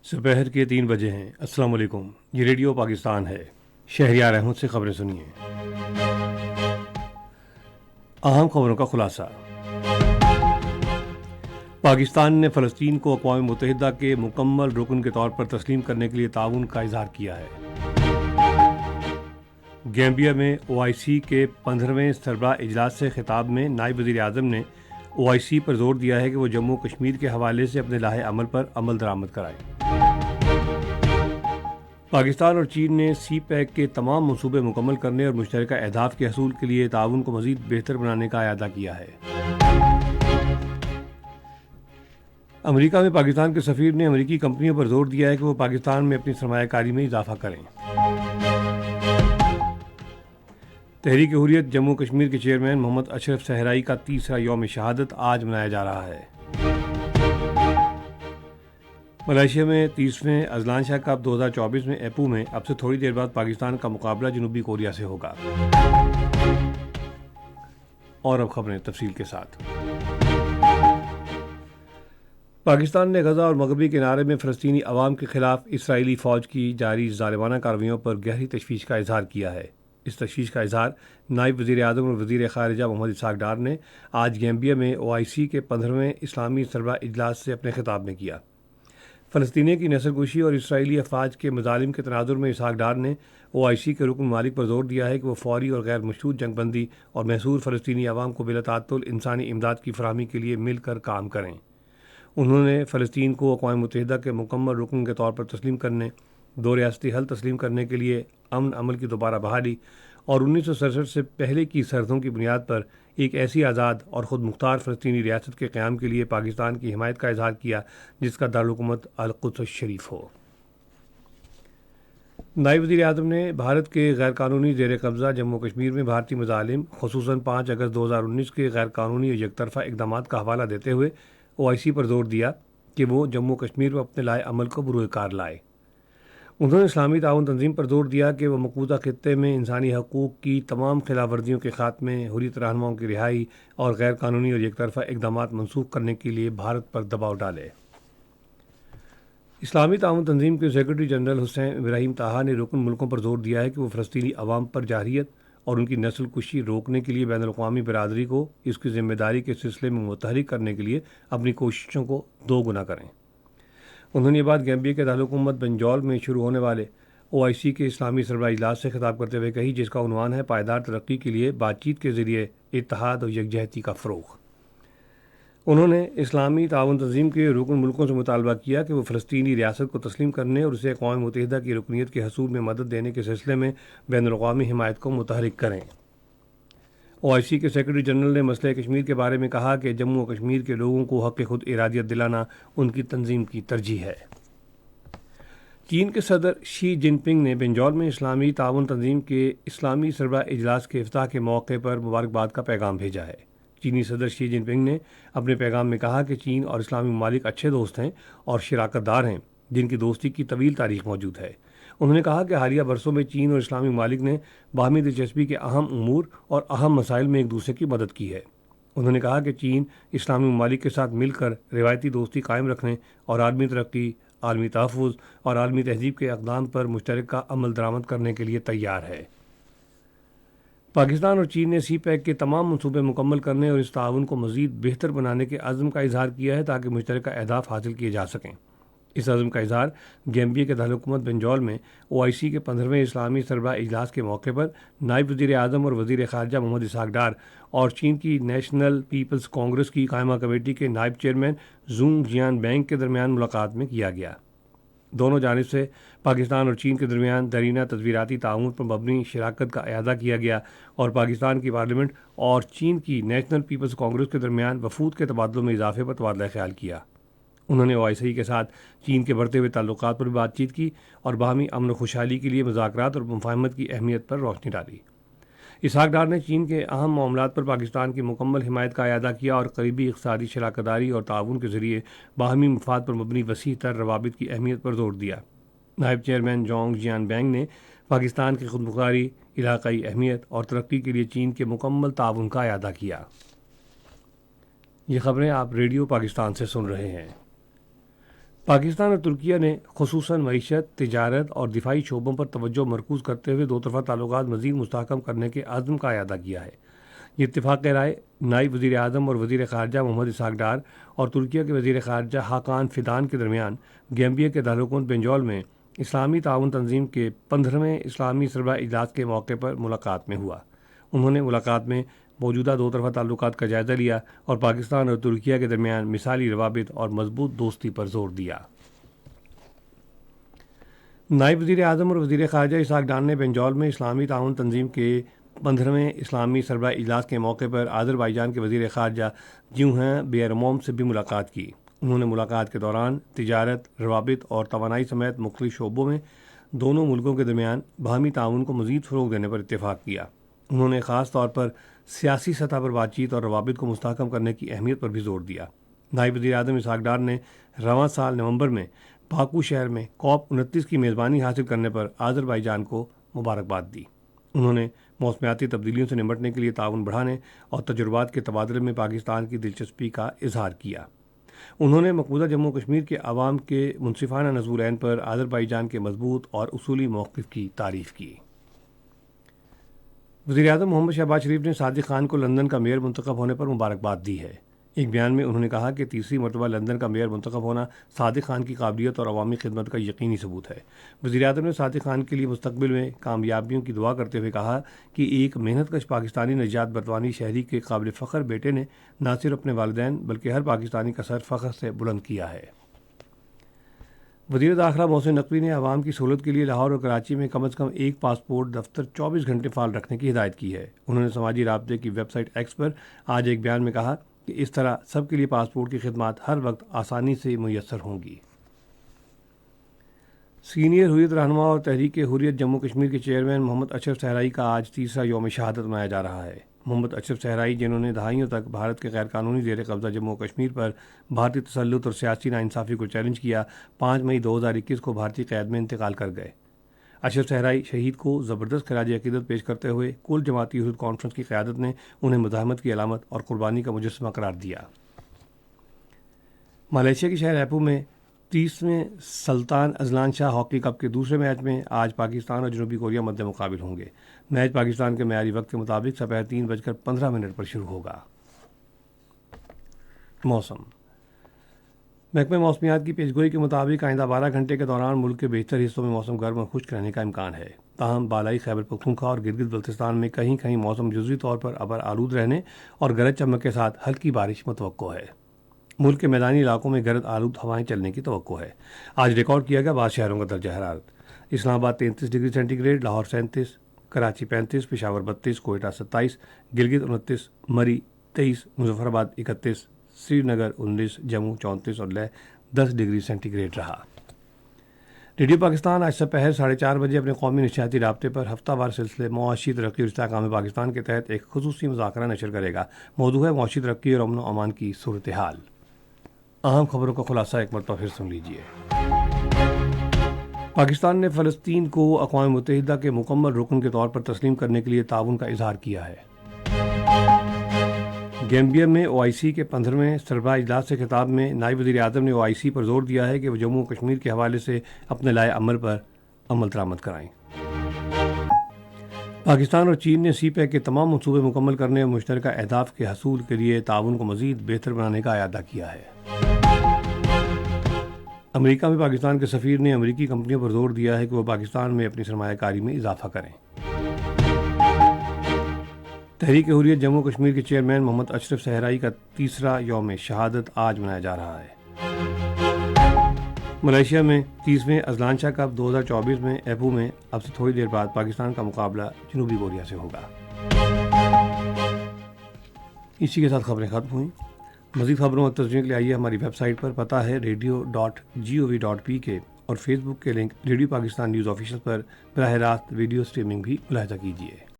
دوپہر کے 3 بجے ہیں۔ السلام علیکم، یہ ریڈیو پاکستان ہے۔ شہریار احمد سے خبریں سنیے۔ اہم خبروں کا خلاصہ۔ پاکستان نے فلسطین کو اقوام متحدہ کے مکمل رکن کے طور پر تسلیم کرنے کے لیے تعاون کا اظہار کیا ہے۔ گیمبیا میں OIC کے 15ویں سربراہ اجلاس سے خطاب میں نائب وزیر اعظم نے OIC پر زور دیا ہے کہ وہ جموں کشمیر کے حوالے سے اپنے لائحہ عمل پر عمل درآمد کرائے۔ پاکستان اور چین نے سی پیک کے تمام منصوبے مکمل کرنے اور مشترکہ اہداف کے حصول کے لیے تعاون کو مزید بہتر بنانے کا اعادہ کیا ہے۔ امریکہ میں پاکستان کے سفیر نے امریکی کمپنیوں پر زور دیا ہے کہ وہ پاکستان میں اپنی سرمایہ کاری میں اضافہ کریں۔ تحریک حریت جموں کشمیر کے چیئرمین محمد اشرف صحرائی کا تیسرا یوم شہادت آج منایا جا رہا ہے۔ ملائیشیا میں 30ویں اذلان شاہ کپ 2024 میں ایپو میں اب سے تھوڑی دیر بعد پاکستان کا مقابلہ جنوبی کوریا سے ہوگا۔ اور اب خبریں تفصیل کے ساتھ۔ پاکستان نے غزہ اور مغربی کنارے میں فلسطینی عوام کے خلاف اسرائیلی فوج کی جاری ظالمانہ کارروائیوں پر گہری تشویش کا اظہار کیا ہے۔ اس تشویش کا اظہار نائب وزیر اعظم اور وزیر خارجہ محمد اسحاق ڈار نے آج گیمبیا میں OIC کے 15ویں اسلامی سربراہ اجلاس سے اپنے خطاب میں کیا۔ فلسطینیوں کی نسل کشی اور اسرائیلی افواج کے مظالم کے تناظر میں اسحاق ڈار نے OIC کے رکن ممالک پر زور دیا ہے کہ وہ فوری اور غیر مشروط جنگ بندی اور محصور فلسطینی عوام کو بلا تعطل انسانی امداد کی فراہمی کے لیے مل کر کام کریں۔ انہوں نے فلسطین کو اقوام متحدہ کے مکمل رکن کے طور پر تسلیم کرنے، 2 ریاستی حل تسلیم کرنے کے لیے امن عمل کی دوبارہ بحالی اور 1967 سے پہلے کی سرحدوں کی بنیاد پر ایک ایسی آزاد اور خود مختار فلسطینی ریاست کے قیام کے لیے پاکستان کی حمایت کا اظہار کیا جس کا دارالحکومت القدس شریف ہو۔ نائب وزیر اعظم نے بھارت کے غیر قانونی زیر قبضہ جموں کشمیر میں بھارتی مظالم خصوصاً 5 اگست 2019 کے غیر قانونی اور یک طرفہ اقدامات کا حوالہ دیتے ہوئے OIC پر زور دیا کہ وہ جموں کشمیر میں اپنے لائے عمل کو بروئے کار لائے۔ انہوں نے اسلامی تعاون تنظیم پر زور دیا کہ وہ مقبوضہ خطے میں انسانی حقوق کی تمام خلاف ورزیوں کے خاتمے، حریت رہنماؤں کی رہائی اور غیر قانونی اور یک طرفہ اقدامات منسوخ کرنے کے لیے بھارت پر دباؤ ڈالے۔ اسلامی تعاون تنظیم کے سیکرٹری جنرل حسین ابراہیم طہا نے رکن ملکوں پر زور دیا ہے کہ وہ فلسطینی عوام پر جارحیت اور ان کی نسل کشی روکنے کے لیے بین الاقوامی برادری کو اس کی ذمہ داری کے سلسلے میں متحرک کرنے کے لیے اپنی کوششوں کو 2 گنا کریں۔ انہوں نے یہ بات گیمبیا کے دارالحکومت بنجول میں شروع ہونے والے OIC کے اسلامی سربراہ اجلاس سے خطاب کرتے ہوئے کہی، جس کا عنوان ہے پائیدار ترقی کے لیے بات چیت کے ذریعے اتحاد اور یکجہتی کا فروغ۔ انہوں نے اسلامی تعاون تنظیم کے رکن ملکوں سے مطالبہ کیا کہ وہ فلسطینی ریاست کو تسلیم کرنے اور اسے اقوام متحدہ کی رکنیت کے حصول میں مدد دینے کے سلسلے میں بین الاقوامی حمایت کو متحرک کریں۔ OIC کے سیکرٹری جنرل نے مسئلہ کشمیر کے بارے میں کہا کہ جموں و کشمیر کے لوگوں کو حق خود ارادیت دلانا ان کی تنظیم کی ترجیح ہے۔ چین کے صدر شی جن پنگ نے بنجول میں اسلامی تعاون تنظیم کے اسلامی سربراہ اجلاس کے افتتاح کے موقع پر مبارکباد کا پیغام بھیجا ہے۔ چینی صدر شی جن پنگ نے اپنے پیغام میں کہا کہ چین اور اسلامی ممالک اچھے دوست ہیں اور شراکت دار ہیں جن کی دوستی کی طویل تاریخ موجود ہے۔ انہوں نے کہا کہ حالیہ برسوں میں چین اور اسلامی ممالک نے باہمی دلچسپی کے اہم امور اور اہم مسائل میں ایک دوسرے کی مدد کی ہے۔ انہوں نے کہا کہ چین اسلامی ممالک کے ساتھ مل کر روایتی دوستی قائم رکھنے اور عالمی ترقی، عالمی تحفظ اور عالمی تہذیب کے اقدام پر مشترکہ عمل درآمد کرنے کے لیے تیار ہے۔ پاکستان اور چین نے سی پیک کے تمام منصوبے مکمل کرنے اور اس تعاون کو مزید بہتر بنانے کے عزم کا اظہار کیا ہے تاکہ مشترکہ اہداف حاصل کیے جا سکیں۔ اس عزم کا اظہار گیمبیا کے دارالحکومت بنجول میں OIC کے 15ویں اسلامی سربراہ اجلاس کے موقع پر نائب وزیر اعظم اور وزیر خارجہ محمد اسحاق ڈار اور چین کی نیشنل پیپلز کانگریس کی قائمہ کمیٹی کے نائب چیئرمین زونگ جیان بینگ کے درمیان ملاقات میں کیا گیا۔ دونوں جانب سے پاکستان اور چین کے درمیان دیرینہ تدبیراتی تعاون پر مبنی شراکت کا اعادہ کیا گیا اور پاکستان کی پارلیمنٹ اور چین کی نیشنل پیپلز کانگریس کے درمیان وفود کے تبادلوں میں اضافے پر تبادلہ خیال کیا۔ انہوں نے OIC کے ساتھ چین کے بڑھتے ہوئے تعلقات پر بھی بات چیت کی اور باہمی امن و خوشحالی کے لیے مذاکرات اور مفاہمت کی اہمیت پر روشنی ڈالی۔ اسحاق ڈار نے چین کے اہم معاملات پر پاکستان کی مکمل حمایت کا اعادہ کیا اور قریبی اقتصادی شراکت داری اور تعاون کے ذریعے باہمی مفاد پر مبنی وسیع تر روابط کی اہمیت پر زور دیا۔ نائب چیئرمین زونگ جیان بینگ نے پاکستان کی خود مختاری، علاقائی اہمیت اور ترقی کے لیے چین کے مکمل تعاون کا اعادہ کیا۔ یہ خبریں آپ ریڈیو پاکستان سے سن رہے ہیں۔ پاکستان اور ترکیہ نے خصوصاً معیشت، تجارت اور دفاعی شعبوں پر توجہ مرکوز کرتے ہوئے دو طرفہ تعلقات مزید مستحکم کرنے کے عزم کا اعادہ کیا ہے۔ یہ اتفاق رائے نائب وزیر اعظم اور وزیر خارجہ محمد اسحاق ڈار اور ترکیہ کے وزیر خارجہ حاکان فیدان کے درمیان گیمبیا کے دارالحکومت بنجول میں اسلامی تعاون تنظیم کے 15ویں اسلامی سربراہ اجلاس کے موقع پر ملاقات میں ہوا۔ انہوں نے ملاقات میں موجودہ دو طرفہ تعلقات کا جائزہ لیا اور پاکستان اور ترکیہ کے درمیان مثالی روابط اور مضبوط دوستی پر زور دیا۔ نائب وزیر اعظم اور وزیر خارجہ اسحاق ڈار نے بنجول میں اسلامی تعاون تنظیم کے 15ویں اسلامی سربراہ اجلاس کے موقع پر آذربائیجان کے وزیر خارجہ جیوہاں بیرموم سے بھی ملاقات کی۔ انہوں نے ملاقات کے دوران تجارت، روابط اور توانائی سمیت مختلف شعبوں میں دونوں ملکوں کے درمیان باہمی تعاون کو مزید فروغ دینے پر اتفاق کیا۔ انہوں نے خاص طور پر سیاسی سطح پر بات چیت اور روابط کو مستحکم کرنے کی اہمیت پر بھی زور دیا۔ نائب وزیر اعظم اسحاق ڈار نے رواں سال نومبر میں باکو شہر میں COP29 کی میزبانی حاصل کرنے پر آذربائیجان کو مبارکباد دی۔ انہوں نے موسمیاتی تبدیلیوں سے نمٹنے کے لیے تعاون بڑھانے اور تجربات کے تبادلے میں پاکستان کی دلچسپی کا اظہار کیا۔ انہوں نے مقبوضہ جموں و کشمیر کے عوام کے منصفانہ نزول عین پر آذربائیجان کے مضبوط اور اصولی موقف کی تعریف کی۔ وزیر اعظم محمد شہباز شریف نے صادق خان کو لندن کا میئر منتخب ہونے پر مبارکباد دی ہے۔ ایک بیان میں انہوں نے کہا کہ تیسری مرتبہ لندن کا میئر منتخب ہونا صادق خان کی قابلیت اور عوامی خدمت کا یقینی ثبوت ہے۔ وزیر اعظم نے صادق خان کے لیے مستقبل میں کامیابیوں کی دعا کرتے ہوئے کہا کہ ایک محنت کش پاکستانی نژاد برطانوی شہری کے قابل فخر بیٹے نے نہ صرف اپنے والدین بلکہ ہر پاکستانی کا سر فخر سے بلند کیا ہے۔ وزیر داخلہ محسن نقوی نے عوام کی سہولت کے لیے لاہور اور کراچی میں کم از کم ایک پاسپورٹ دفتر 24 گھنٹے فعال رکھنے کی ہدایت کی ہے۔ انہوں نے سماجی رابطے کی ویب سائٹ ایکس پر آج ایک بیان میں کہا کہ اس طرح سب کے لیے پاسپورٹ کی خدمات ہر وقت آسانی سے میسر ہوں گی۔ سینئر حریت رہنما اور تحریک حریت جموں کشمیر کے چیئرمین محمد اشرف صحرائی کا آج تیسرا یوم شہادت منایا جا رہا ہے۔ محمد اشرف صحرائی، جنہوں نے دہائیوں تک بھارت کے غیر قانونی زیر قبضہ جموں و کشمیر پر بھارتی تسلط اور سیاسی ناانصافی کو چیلنج کیا، 5 مئی 2021 کو بھارتی قید میں انتقال کر گئے۔ اشرف صحرائی شہید کو زبردست خراج عقیدت پیش کرتے ہوئے کل جماعتی حریت کانفرنس کی قیادت نے انہیں مزاحمت کی علامت اور قربانی کا مجسمہ قرار دیا۔ ملائیشیا کے شہر ایپو میں 30ویں سلطان اذلان شاہ ہاکی کپ کے دوسرے میچ میں آج پاکستان اور جنوبی کوریا مد مقابل ہوں گے۔ میچ پاکستان کے معیاری وقت کے مطابق دوپہر 3:15 پر شروع ہوگا۔ موسم۔ محکمہ موسمیات کی پیشگوئی کے مطابق آئندہ 12 گھنٹے کے دوران ملک کے بیشتر حصوں میں موسم گرم اور خشک رہنے کا امکان ہے، تاہم بالائی خیبر پختونخوا اور گلگت بلتستان میں کہیں کہیں موسم جزوی طور پر ابر آلود رہنے اور گرج چمک کے ساتھ ہلکی بارش متوقع ہے۔ ملک کے میدانی علاقوں میں گرد آلود ہوائیں چلنے کی توقع ہے۔ آج ریکارڈ کیا گیا بعض شہروں کا درجہ حرارت: Islamabad 33 degree centigrade, Lahore 37، Karachi 35، Peshawar 32، Quetta 27، Gilgit 29، Murree 23، Muzaffarabad 31، Srinagar 19، Jammu 34 اور لیہ 10 ڈگری سینٹی گریڈ رہا۔ ریڈیو پاکستان آج دوپہر 4:30 بجے اپنے قومی نشریاتی رابطے پر ہفتہ وار سلسلے معاشی ترقی اور استحکام پاکستان کے تحت ایک خصوصی مذاکرہ نشر کرے گا۔ موضوع ہے معاشی ترقی اور امن و امان کی صورتحال۔ اہم خبروں کا خلاصہ ایک مرتبہ پھر سن لیجیے۔ پاکستان نے فلسطین کو اقوام متحدہ کے مکمل رکن کے طور پر تسلیم کرنے کے لیے تعاون کا اظہار کیا ہے۔ گیمبیا میں OIC کے 15ویں سربراہ اجلاس سے خطاب میں نائب وزیر اعظم نے OIC پر زور دیا ہے کہ وہ جموں و کشمیر کے حوالے سے اپنے لائے عمل پر عمل درآمد کرائیں۔ پاکستان اور چین نے CPEC کے تمام منصوبے مکمل کرنے اور مشترکہ اہداف کے حصول کے لیے تعاون کو مزید بہتر بنانے کا اعادہ کیا ہے۔ امریکہ میں پاکستان کے سفیر نے امریکی کمپنیوں پر زور دیا ہے کہ وہ پاکستان میں اپنی سرمایہ کاری میں اضافہ کریں۔ تحریک حریت جموں کشمیر کے چیئرمین محمد اشرف صحرائی کا تیسرا یوم شہادت آج منایا جا رہا ہے۔ ملائیشیا میں 30ویں اذلان شاہ کپ 2024 میں ایپو میں اب سے تھوڑی دیر بعد پاکستان کا مقابلہ جنوبی کوریا سے ہوگا۔ اسی کے ساتھ خبریں ختم ہوئیں۔ مزید خبروں اور تصویروں کے لیے آئیے ہماری ویب سائٹ پر، پتہ ہے radio.gov.pk، اور فیس بک کے link radio Pakistan news official پر براہ راست ویڈیو سٹریمنگ بھی ملاحظہ کیجیے۔